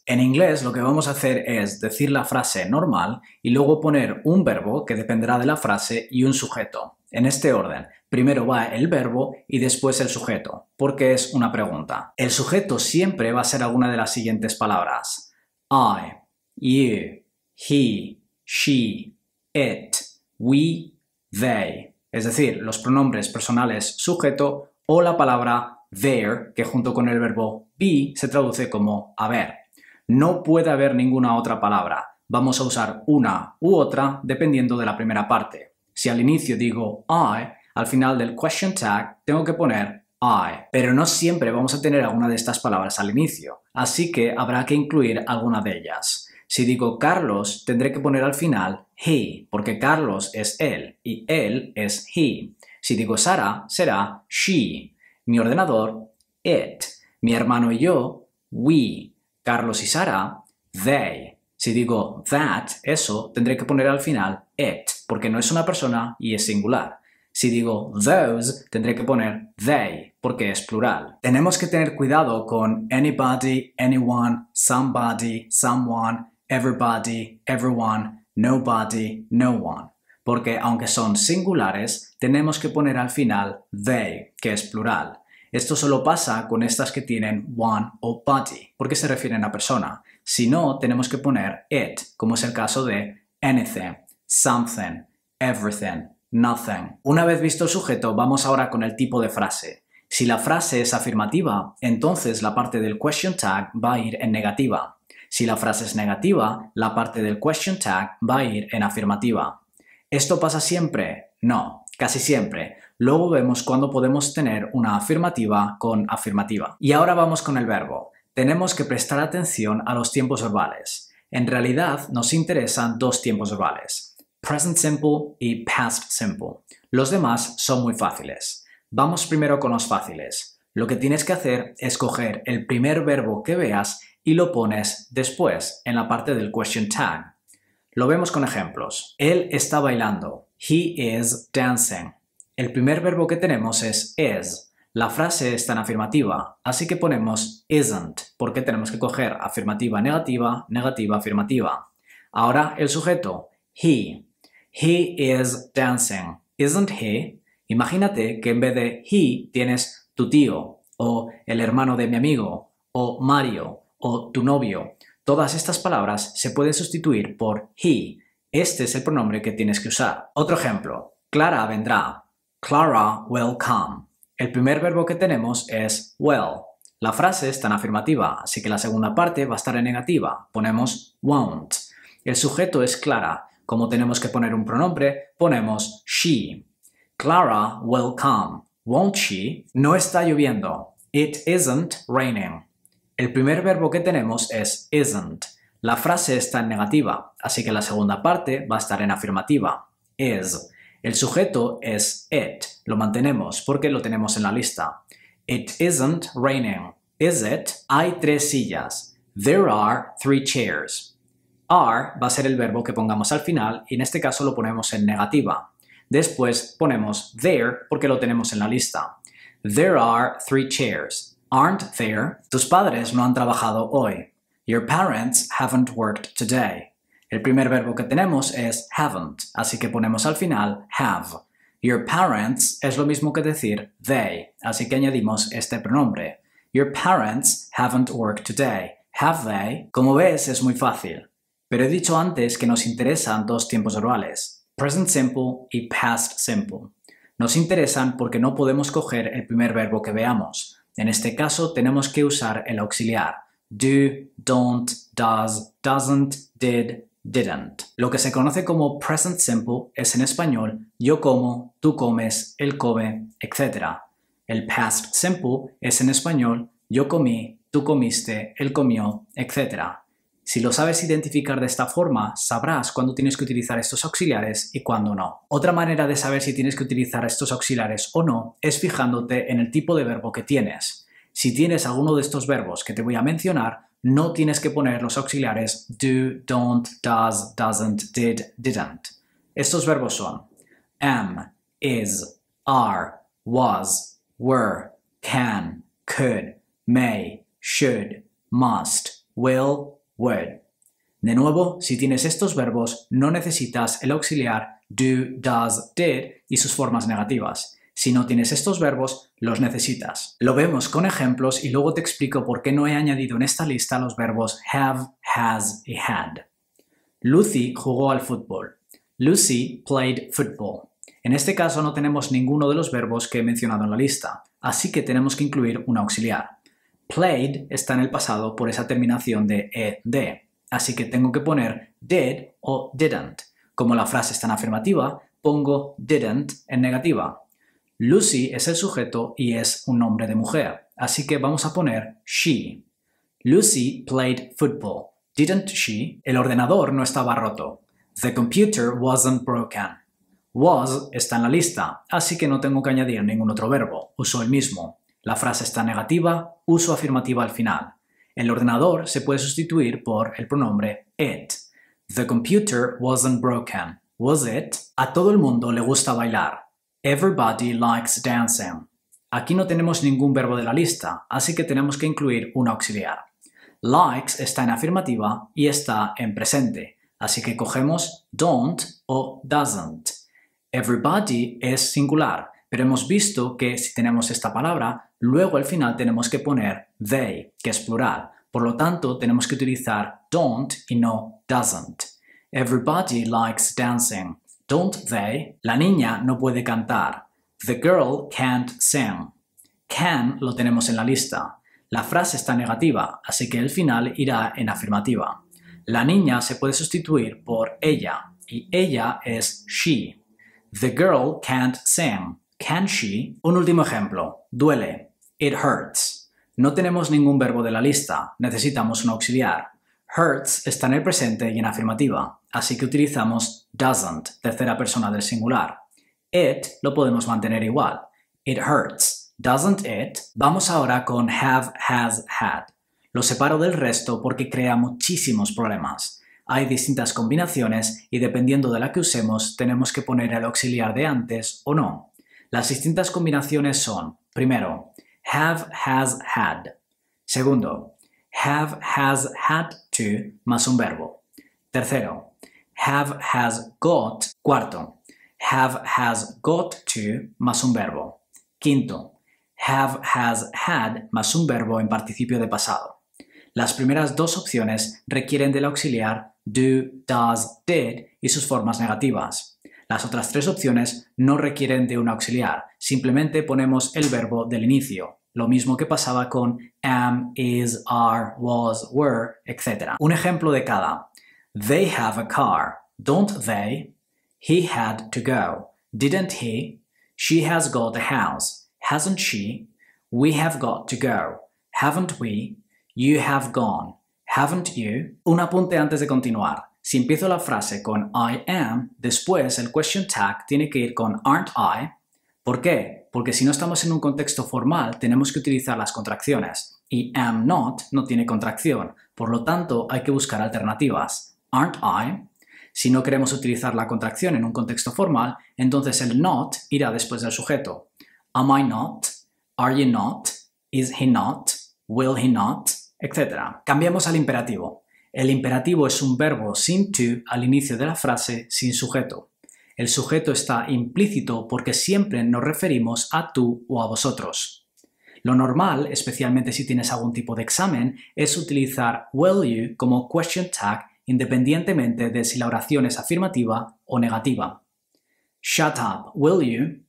En inglés lo que vamos a hacer es decir la frase normal y luego poner un verbo que dependerá de la frase y un sujeto. En este orden, primero va el verbo y después el sujeto, porque es una pregunta. El sujeto siempre va a ser alguna de las siguientes palabras. I, you, he, she, it, we, they. Es decir, los pronombres personales sujeto o la palabra there, que junto con el verbo be se traduce como haber. No puede haber ninguna otra palabra. Vamos a usar una u otra dependiendo de la primera parte. Si al inicio digo I, al final del question tag tengo que poner I. Pero no siempre vamos a tener alguna de estas palabras al inicio, así que habrá que incluir alguna de ellas. Si digo Carlos, tendré que poner al final he, porque Carlos es él y él es he. Si digo Sara, será she. Mi ordenador, it. Mi hermano y yo, we. Carlos y Sara, they. Si digo that, eso, tendré que poner al final it, porque no es una persona y es singular. Si digo those, tendré que poner they, porque es plural. Tenemos que tener cuidado con anybody, anyone, somebody, someone, everybody, everyone, nobody, no one. Porque aunque son singulares, tenemos que poner al final they, que es plural. Esto solo pasa con estas que tienen one o body, porque se refieren a persona. Si no, tenemos que poner it, como es el caso de anything, something, everything, nothing. Una vez visto el sujeto, vamos ahora con el tipo de frase. Si la frase es afirmativa, entonces la parte del question tag va a ir en negativa. Si la frase es negativa, la parte del question tag va a ir en afirmativa. ¿Esto pasa siempre? No, casi siempre. Luego vemos cuándo podemos tener una afirmativa con afirmativa. Y ahora vamos con el verbo. Tenemos que prestar atención a los tiempos verbales. En realidad nos interesan dos tiempos verbales, present simple y past simple. Los demás son muy fáciles. Vamos primero con los fáciles. Lo que tienes que hacer es coger el primer verbo que veas y lo pones después en la parte del question tag. Lo vemos con ejemplos. Él está bailando. He is dancing. El primer verbo que tenemos es is. La frase está en afirmativa, así que ponemos isn't, porque tenemos que coger afirmativa, negativa, negativa, afirmativa. Ahora el sujeto, he. He is dancing. Isn't he? Imagínate que en vez de he tienes tu tío, o el hermano de mi amigo, o Mario, o tu novio. Todas estas palabras se pueden sustituir por he. Este es el pronombre que tienes que usar. Otro ejemplo. Clara vendrá. Clara will come. El primer verbo que tenemos es will. La frase está en afirmativa, así que la segunda parte va a estar en negativa. Ponemos won't. El sujeto es Clara. Como tenemos que poner un pronombre, ponemos she. Clara will come. Won't she? No está lloviendo. It isn't raining. El primer verbo que tenemos es isn't. La frase está en negativa, así que la segunda parte va a estar en afirmativa. Is. El sujeto es it. Lo mantenemos porque lo tenemos en la lista. It isn't raining. Is it? Hay 3 sillas. There are 3 chairs. Are va a ser el verbo que pongamos al final y en este caso lo ponemos en negativa. Después ponemos there porque lo tenemos en la lista. There are 3 chairs. Aren't there? Tus padres no han trabajado hoy. Your parents haven't worked today. El primer verbo que tenemos es haven't, así que ponemos al final have. Your parents es lo mismo que decir they, así que añadimos este pronombre. Your parents haven't worked today. Have they? Como ves, es muy fácil. Pero he dicho antes que nos interesan dos tiempos verbales, present simple y past simple. Nos interesan porque no podemos coger el primer verbo que veamos. En este caso tenemos que usar el auxiliar. Do, don't, does, doesn't, did, didn't. Lo que se conoce como present simple es en español yo como, tú comes, él come, etc. El past simple es en español yo comí, tú comiste, él comió, etc. Si lo sabes identificar de esta forma, sabrás cuándo tienes que utilizar estos auxiliares y cuándo no. Otra manera de saber si tienes que utilizar estos auxiliares o no es fijándote en el tipo de verbo que tienes. Si tienes alguno de estos verbos que te voy a mencionar, no tienes que poner los auxiliares do, don't, does, doesn't, did, didn't. Estos verbos son am, is, are, was, were, can, could, may, should, must, will, would. De nuevo, si tienes estos verbos, no necesitas el auxiliar do, does, did y sus formas negativas. Si no tienes estos verbos, los necesitas. Lo vemos con ejemplos y luego te explico por qué no he añadido en esta lista los verbos have, has y had. Lucy jugó al fútbol. Lucy played football. En este caso no tenemos ninguno de los verbos que he mencionado en la lista, así que tenemos que incluir un auxiliar. Played está en el pasado por esa terminación de ed, así que tengo que poner did o didn't. Como la frase está en afirmativa, pongo didn't en negativa. Lucy es el sujeto y es un nombre de mujer, así que vamos a poner she. Lucy played football. Didn't she? El ordenador no estaba roto. The computer wasn't broken. Was está en la lista, así que no tengo que añadir ningún otro verbo, uso el mismo. La frase está negativa, uso afirmativa al final. El ordenador se puede sustituir por el pronombre it. The computer wasn't broken. Was it? A todo el mundo le gusta bailar. Everybody likes dancing. Aquí no tenemos ningún verbo de la lista, así que tenemos que incluir un auxiliar. Likes está en afirmativa y está en presente, así que cogemos don't o doesn't. Everybody es singular, pero hemos visto que si tenemos esta palabra, luego al final tenemos que poner they, que es plural. Por lo tanto, tenemos que utilizar don't y no doesn't. Everybody likes dancing. Don't they? La niña no puede cantar. The girl can't sing. Can lo tenemos en la lista. La frase está negativa, así que el final irá en afirmativa. La niña se puede sustituir por ella, y ella es she. The girl can't sing. Can she? Un último ejemplo. Duele. It hurts. No tenemos ningún verbo de la lista, necesitamos un auxiliar. Hurts está en el presente y en afirmativa, así que utilizamos doesn't, tercera persona del singular. It lo podemos mantener igual. It hurts. Doesn't it? Vamos ahora con have, has, had. Lo separo del resto porque crea muchísimos problemas. Hay distintas combinaciones y dependiendo de la que usemos tenemos que poner el auxiliar de antes o no. Las distintas combinaciones son, primero, have, has, had. Segundo, have, has, had to más un verbo. Tercero, have, has, got. Cuarto, have, has, got to más un verbo. Quinto, have, has, had más un verbo en participio de pasado. Las primeras dos opciones requieren del auxiliar do, does, did y sus formas negativas. Las otras tres opciones no requieren de un auxiliar, simplemente ponemos el verbo del inicio, lo mismo que pasaba con am, is, are, was, were, etc. Un ejemplo de cada. They have a car, don't they? He had to go, didn't he? She has got a house, hasn't she? We have got to go, haven't we? You have gone, haven't you? Un apunte antes de continuar. Si empiezo la frase con I am, después el question tag tiene que ir con aren't I. ¿Por qué? Porque si no estamos en un contexto formal, tenemos que utilizar las contracciones. Y am not no tiene contracción, por lo tanto hay que buscar alternativas. Aren't I? Si no queremos utilizar la contracción en un contexto formal, entonces el not irá después del sujeto. Am I not? Are you not? Is he not? Will he not? Etc. Cambiamos al imperativo. El imperativo es un verbo sin to al inicio de la frase sin sujeto. El sujeto está implícito porque siempre nos referimos a tú o a vosotros. Lo normal, especialmente si tienes algún tipo de examen, es utilizar will you como question tag independientemente de si la oración es afirmativa o negativa. Shut up, will you?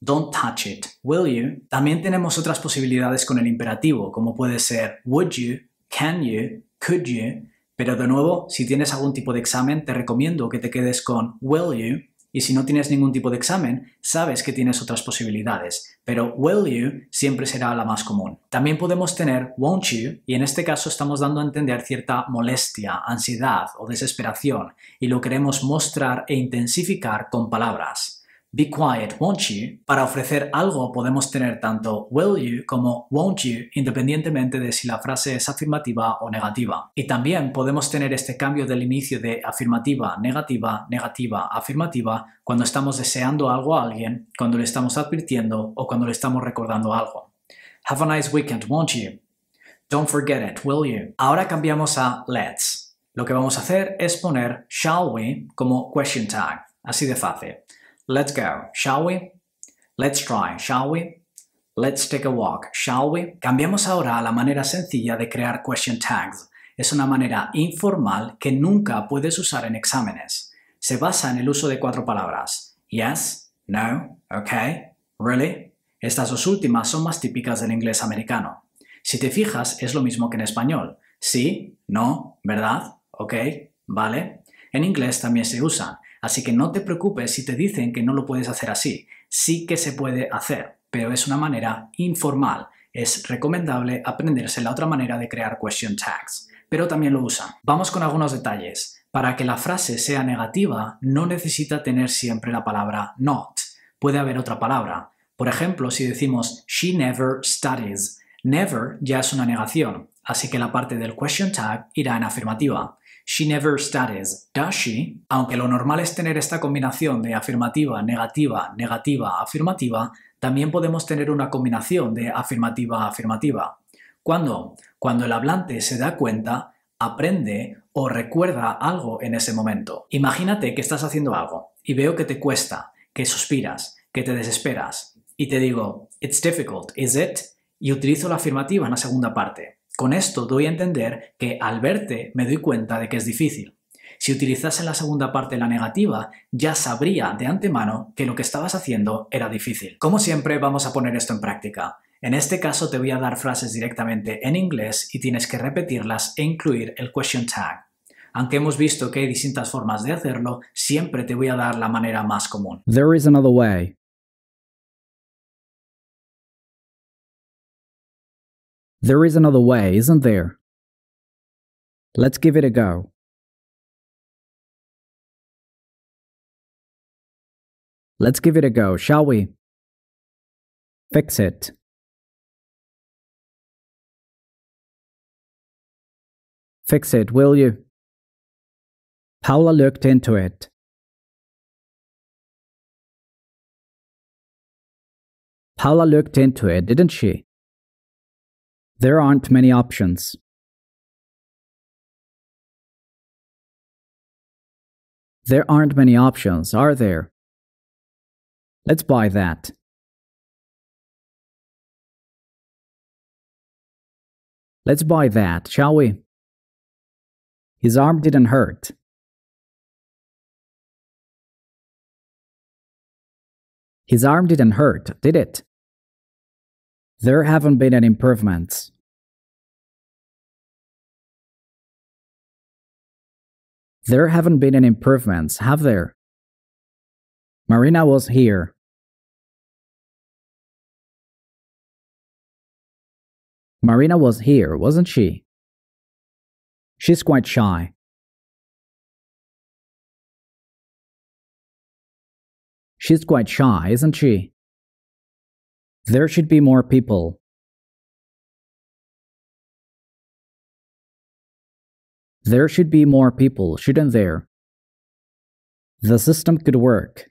Don't touch it, will you? También tenemos otras posibilidades con el imperativo, como puede ser would you, can you, could you, pero de nuevo, si tienes algún tipo de examen, te recomiendo que te quedes con will you, y si no tienes ningún tipo de examen, sabes que tienes otras posibilidades, pero will you siempre será la más común. También podemos tener won't you, y en este caso estamos dando a entender cierta molestia, ansiedad o desesperación, y lo queremos mostrar e intensificar con palabras. Be quiet, won't you? Para ofrecer algo podemos tener tanto will you como won't you independientemente de si la frase es afirmativa o negativa. Y también podemos tener este cambio del inicio de afirmativa, negativa, negativa, afirmativa cuando estamos deseando algo a alguien, cuando le estamos advirtiendo o cuando le estamos recordando algo. Have a nice weekend, won't you? Don't forget it, will you? Ahora cambiamos a let's. Lo que vamos a hacer es poner shall we como question tag. Así de fácil. Let's go, shall we? Let's try, shall we? Let's take a walk, shall we? Cambiamos ahora a la manera sencilla de crear question tags. Es una manera informal que nunca puedes usar en exámenes. Se basa en el uso de 4 palabras. Yes, no, okay, really. Estas dos últimas son más típicas del inglés americano. Si te fijas, es lo mismo que en español. Sí, no, ¿verdad? Ok, vale. En inglés también se usan, así que no te preocupes si te dicen que no lo puedes hacer así. Sí que se puede hacer, pero es una manera informal. Es recomendable aprenderse la otra manera de crear question tags, pero también lo usan. Vamos con algunos detalles. Para que la frase sea negativa, no necesita tener siempre la palabra not. Puede haber otra palabra. Por ejemplo, si decimos she never studies, never ya es una negación, así que la parte del question tag irá en afirmativa. She never studies, does she? Aunque lo normal es tener esta combinación de afirmativa, negativa, negativa, afirmativa, también podemos tener una combinación de afirmativa, afirmativa. ¿Cuándo? Cuando el hablante se da cuenta, aprende o recuerda algo en ese momento. Imagínate que estás haciendo algo y veo que te cuesta, que suspiras, que te desesperas y te digo, it's difficult, is it? Y utilizo la afirmativa en la segunda parte. Con esto doy a entender que al verte me doy cuenta de que es difícil. Si utilizase en la segunda parte la negativa, ya sabría de antemano que lo que estabas haciendo era difícil. Como siempre, vamos a poner esto en práctica. En este caso te voy a dar frases directamente en inglés y tienes que repetirlas e incluir el question tag. Aunque hemos visto que hay distintas formas de hacerlo, siempre te voy a dar la manera más común. There is another way. There is another way, isn't there? Let's give it a go. Let's give it a go, shall we? Fix it. Fix it, will you? Paula looked into it. Paula looked into it, didn't she? There aren't many options. There aren't many options, are there? Let's buy that. Let's buy that, shall we? His arm didn't hurt. His arm didn't hurt, did it? There haven't been any improvements. There haven't been any improvements, have there? Marina was here. Marina was here, wasn't she? She's quite shy. She's quite shy, isn't she? There should be more people. There should be more people, shouldn't there? The system could work.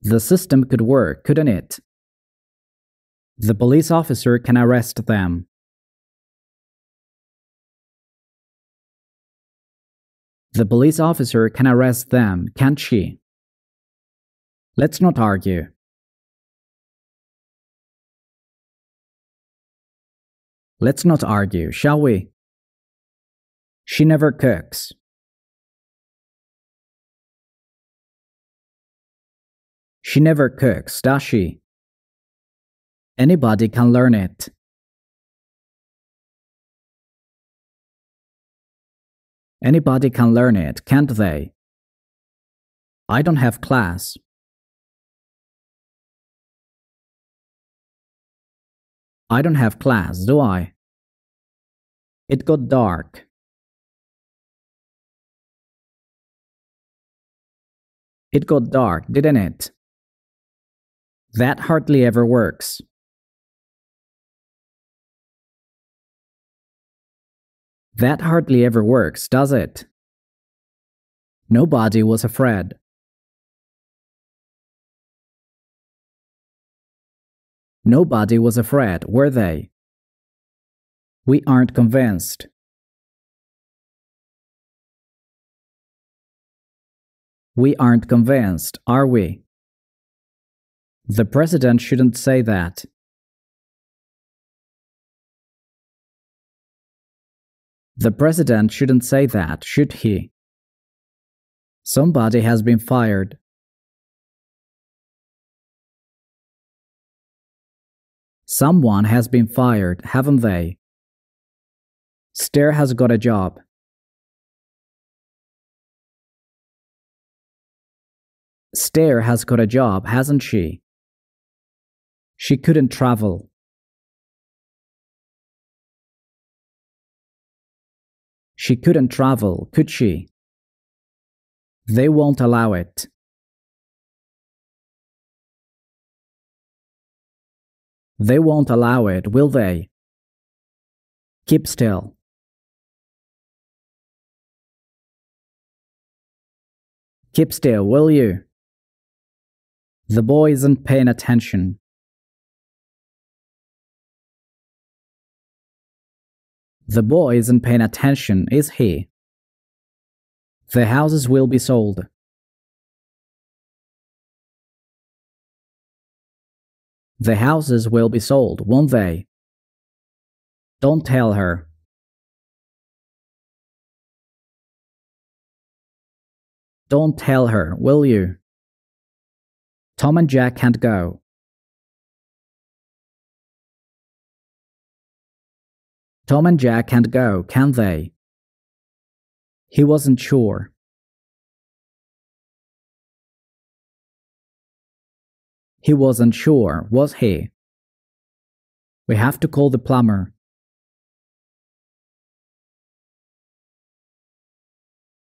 The system could work, couldn't it? The police officer can arrest them. The police officer can arrest them, can't she? Let's not argue. Let's not argue, shall we? She never cooks. She never cooks, does she? Anybody can learn it. Anybody can learn it, can't they? I don't have class. I don't have class, do I? It got dark. It got dark, didn't it? That hardly ever works. That hardly ever works, does it? Nobody was afraid. Nobody was afraid, were they? We aren't convinced. We aren't convinced, are we? The president shouldn't say that. The president shouldn't say that, should he? Somebody has been fired. Someone has been fired, haven't they? Stair has got a job. Stair has got a job, hasn't she? She couldn't travel. She couldn't travel, could she? They won't allow it. They won't allow it, will they? Keep still. Keep still, will you? The boy isn't paying attention. The boy isn't paying attention, is he? The houses will be sold. The houses will be sold, won't they? Don't tell her. Don't tell her, will you? Tom and Jack can't go. Tom and Jack can't go, can they? He wasn't sure. He wasn't sure, was he? We have to call the plumber.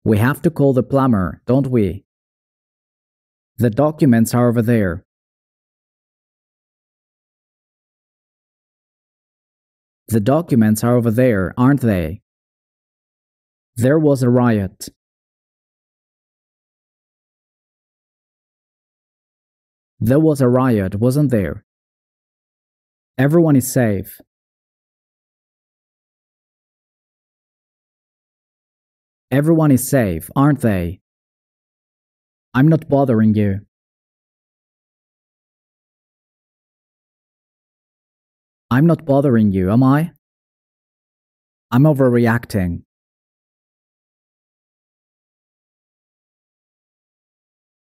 We have to call the plumber, don't we? The documents are over there. The documents are over there, aren't they? There was a riot. There was a riot, wasn't there? Everyone is safe. Everyone is safe, aren't they? I'm not bothering you. I'm not bothering you, am I? I'm overreacting.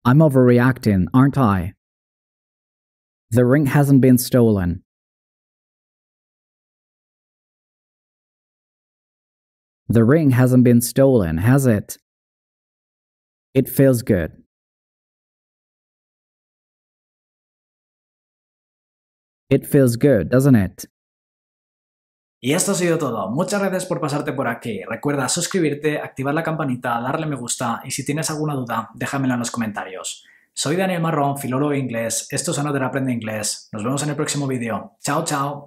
I'm overreacting, aren't I? The ring hasn't been stolen. The ring hasn't been stolen, has it? It feels good. It feels good, doesn't it? Y esto ha sido todo. Muchas gracias por pasarte por aquí. Recuerda suscribirte, activar la campanita, darle me gusta y si tienes alguna duda, déjamela en los comentarios. Soy Daniel Marrón, filólogo de inglés. Esto es Another Aprende Inglés. Nos vemos en el próximo vídeo. Chao, chao.